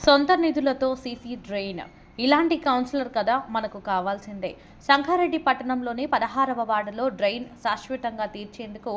సొంత నిధులతో CC drain ఇలాంటి కౌన్సిలర్ కదా మనకు కావాల్సిందే. సంగారెడ్డి పట్టణంలోని 16వ వార్డులో డ్రైన్ శాశ్వతంగా తీర్చేందుకు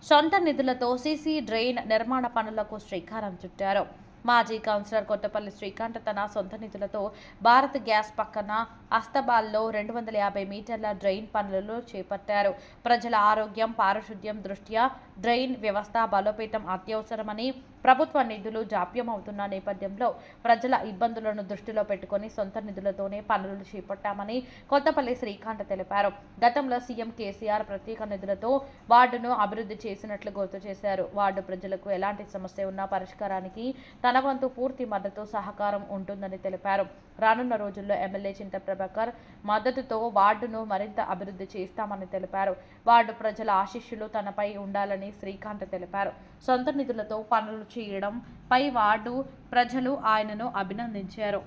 సొంత నిధులతో సీసీ డ్రైన్ నిర్మాణ పనులకు శ్రీకారం చుట్టారు. మాజీ కౌన్సిలర్ కొత్తపల్లి శ్రీకాంత్ తన సొంత నిధులతో భారత్ గ్యాస్ పక్కన అస్తబాల్లో 250 మీటర్ల డ్రైన్ పనులను చేపట్టారు. ప్రజల ఆరోగ్యం, పారిశుద్ధ్యం దృష్ట్యా డ్రైన్ వ్యవస్థ బలోపేతం అత్యవసరమని, ప్రభుత్వ నిధులు జాప్యం అవుతున్న నేపథ్యంలో ప్రజల ఇబ్బందులను దృష్టిలో పెట్టుకుని సొంత నిధులతోనే పనులు చేపట్టామని కొత్తపల్లి శ్రీకాంత్ తెలిపారు. గతంలో సీఎం కేసీఆర్ ప్రత్యేక నిధులతో వార్డును అభివృద్ధి చేసినట్లు గుర్తు చేశారు. వార్డు ప్రజలకు ఎలాంటి సమస్య ఉన్నా పరిష్కారానికి తన వంతు పూర్తి మద్దతు, సహకారం ఉంటుందని తెలిపారు. రానున్న రోజుల్లో ఎమ్మెల్యే చింత ప్రభాకర్ మద్దతుతో వార్డును మరింత అభివృద్ధి చేస్తామని తెలిపారు. వార్డు ప్రజల ఆశీస్సులు తనపై ఉండాలని శ్రీకాంత్ తెలిపారు. సొంత నిధులతో పనులు చేయడం పై వార్డు ప్రజలు ఆయనను అభినందించారు.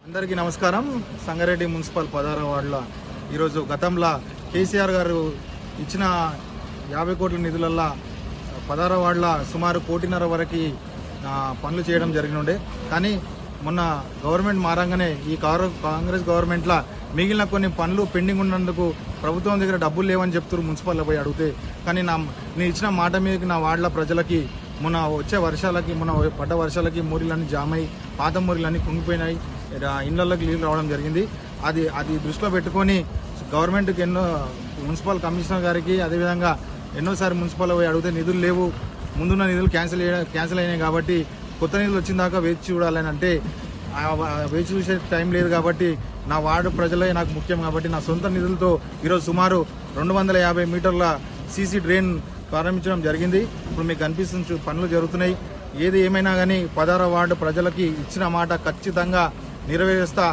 అందరికీ నమస్కారం. సంగారెడ్డి మున్సిపల్ 16వ వార్డులో ఈరోజు గతంలో కేసీఆర్ గారు ఇచ్చిన 50 కోట్ల నిధులల్లో 16వ వార్డులో సుమారు 1.5 కోటి వరకు పనులు చేయడం జరిగినుండే. కానీ మొన్న గవర్నమెంట్ మారంగానే ఈ కాంగ్రెస్ గవర్నమెంట్లో మిగిలిన కొన్ని పనులు పెండింగ్ ఉన్నందుకు ప్రభుత్వం దగ్గర డబ్బులు లేవని చెప్తున్నారు. మున్సిపల్లో పోయి అడిగితే కానీ నేను ఇచ్చిన మాట మీదకి నా వార్డుల ప్రజలకి మొన్న వచ్చే వర్షాలకి, మొన్న పడ్డ వర్షాలకి మూరీలన్నీ జామ్ అయ్యి పాత మూరీలన్నీ కుంగిపోయినాయి, ఇళ్లలోకి నీళ్ళు రావడం జరిగింది. అది దృష్టిలో పెట్టుకొని గవర్నమెంట్కి మున్సిపల్ కమిషనర్ గారికి అదేవిధంగా ఎన్నోసారి మున్సిపల్ పోయి అడిగితే నిధులు లేవు, ముందున్న నిధులు క్యాన్సిల్ అయినాయి కాబట్టి కొత్త నిధులు వచ్చిన దాకా వేచి చూడాలని అంటే వేచి చూసే టైం లేదు. కాబట్టి నా వార్డు ప్రజలే నాకు ముఖ్యం కాబట్టి నా సొంత నిధులతో ఈరోజు సుమారు 250 మీటర్ల సీసీ డ్రైన్ ప్రారంభించడం జరిగింది. ఇప్పుడు మీకు కనిపిస్తున్న పనులు జరుగుతున్నాయి. ఏది ఏమైనా కానీ 16వ వార్డు ప్రజలకి ఇచ్చిన మాట ఖచ్చితంగా నెరవేరుస్తా.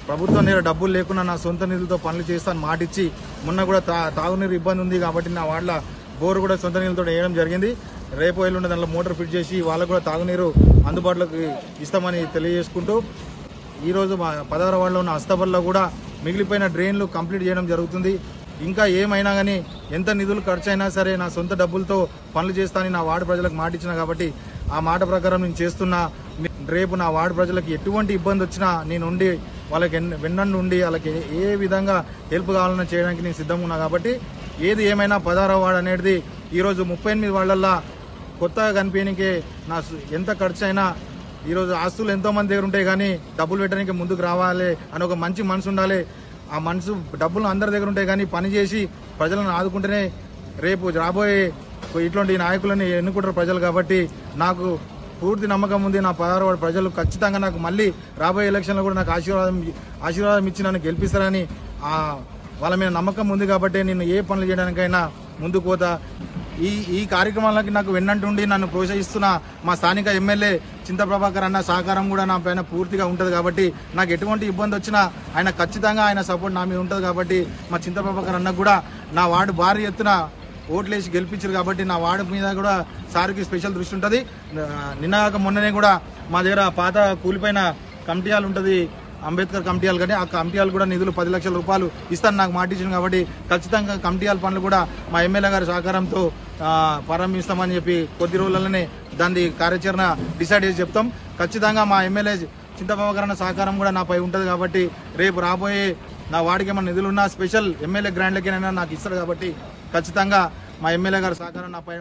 ప్రభుత్వం దగ్గర డబ్బులు లేకుండా నా సొంత నిధులతో పనులు చేస్తాను మాట ఇచ్చి, మొన్న కూడా తాగునీరు ఇబ్బంది ఉంది కాబట్టి నా వార్డులో బోరు కూడా సొంత నీళ్ళతో వేయడం జరిగింది. రేపు ఎల్లుండి దాంట్లో మోటార్ ఫిట్ చేసి వాళ్ళకు కూడా తాగునీరు అందుబాటులోకి ఇస్తామని తెలియజేసుకుంటూ ఈరోజు మా 16వ వార్డులో ఉన్న అస్తబల్లో కూడా మిగిలిపోయిన డ్రైన్లు కంప్లీట్ చేయడం జరుగుతుంది. ఇంకా ఏమైనా కానీ ఎంత నిధులు ఖర్చు అయినా సరే నా సొంత డబ్బులతో పనులు చేస్తానని నా వార్డు ప్రజలకు మాట ఇచ్చిన కాబట్టి ఆ మాట ప్రకారం నేను చేస్తున్నా. రేపు నా వార్డు ప్రజలకు ఎటువంటి ఇబ్బంది వచ్చినా నేనుండి వాళ్ళకి వెన్నండి ఉండి వాళ్ళకి ఏ విధంగా హెల్ప్ కావాలన్నా చేయడానికి నేను సిద్ధంగా ఉన్నా. కాబట్టి ఏది ఏమైనా 16వ వార్డు అనేది ఈరోజు 38 వార్డులల్లో కొత్తగా కనిపించడానికే నా ఎంత ఖర్చు అయినా ఈరోజు ఆస్తులు ఎంతోమంది దగ్గర ఉంటాయి కానీ డబ్బులు పెట్టడానికి ముందుకు రావాలి అని ఒక మంచి మనసు ఉండాలి. ఆ మనసు డబ్బులు అందరి దగ్గర ఉంటాయి కానీ పని చేసి ప్రజలను ఆదుకుంటేనే రేపు రాబోయే ఇట్లాంటి నాయకులని ఎన్నుకుంటారు ప్రజలు. కాబట్టి నాకు పూర్తి నమ్మకం ఉంది. నా 16వ వార్డు ప్రజలు ఖచ్చితంగా నాకు మళ్ళీ రాబోయే ఎలక్షన్లో కూడా నాకు ఆశీర్వాదం ఇచ్చి నన్ను గెలిపిస్తారని వాళ్ళ మీద నమ్మకం ఉంది. కాబట్టి నేను ఏ పనులు చేయడానికైనా ముందుకు పోతా. ఈ కార్యక్రమాలకి నాకు వెన్నంటుండి నన్ను ప్రోత్సహిస్తున్న మా స్థానిక ఎమ్మెల్యే చింత ప్రభాకర్ అన్న సహకారం కూడా నా పైన పూర్తిగా ఉంటుంది. కాబట్టి నాకు ఎటువంటి ఇబ్బంది వచ్చినా ఆయన ఖచ్చితంగా ఆయన సపోర్ట్ నా మీద ఉంటుంది. కాబట్టి మా చింత ప్రభాకర్ అన్నకు కూడా నా వార్డు భారీ ఎత్తున ఓట్లేసి గెలిపించారు కాబట్టి నా వార్డు మీద కూడా సార్కి స్పెషల్ దృష్టి ఉంటుంది. నిన్నగాక మొన్ననే కూడా మా దగ్గర పాత కూలిపోయిన కమిటీ హాల్ ఉంటుంది, అంబేద్కర్ కమిటీ హాల్. కానీ ఆ కమిటీ హాల్ కూడా నిధులు 10 లక్షల రూపాయలు ఇస్తాను నాకు మాట ఇచ్చింది. కాబట్టి ఖచ్చితంగా కమిటీ హాల్ పనులు కూడా మా ఎమ్మెల్యే గారి సహకారంతో ప్రారంభిస్తామని చెప్పి కొద్ది రోజులలోనే దాని కార్యాచరణ డిసైడ్ చేసి చెప్తాం. ఖచ్చితంగా మా ఎమ్మెల్యే చింతబాబు సహకారం కూడా నాపై ఉంటుంది. కాబట్టి రేపు రాబోయే నా వార్డుకి ఏమైనా నిధులున్నా స్పెషల్ ఎమ్మెల్యే గ్రాండ్లకైనా నాకు ఇస్తారు. కాబట్టి ఖచ్చితంగా మా ఎమ్మెల్యే గారి సహకారం నాపై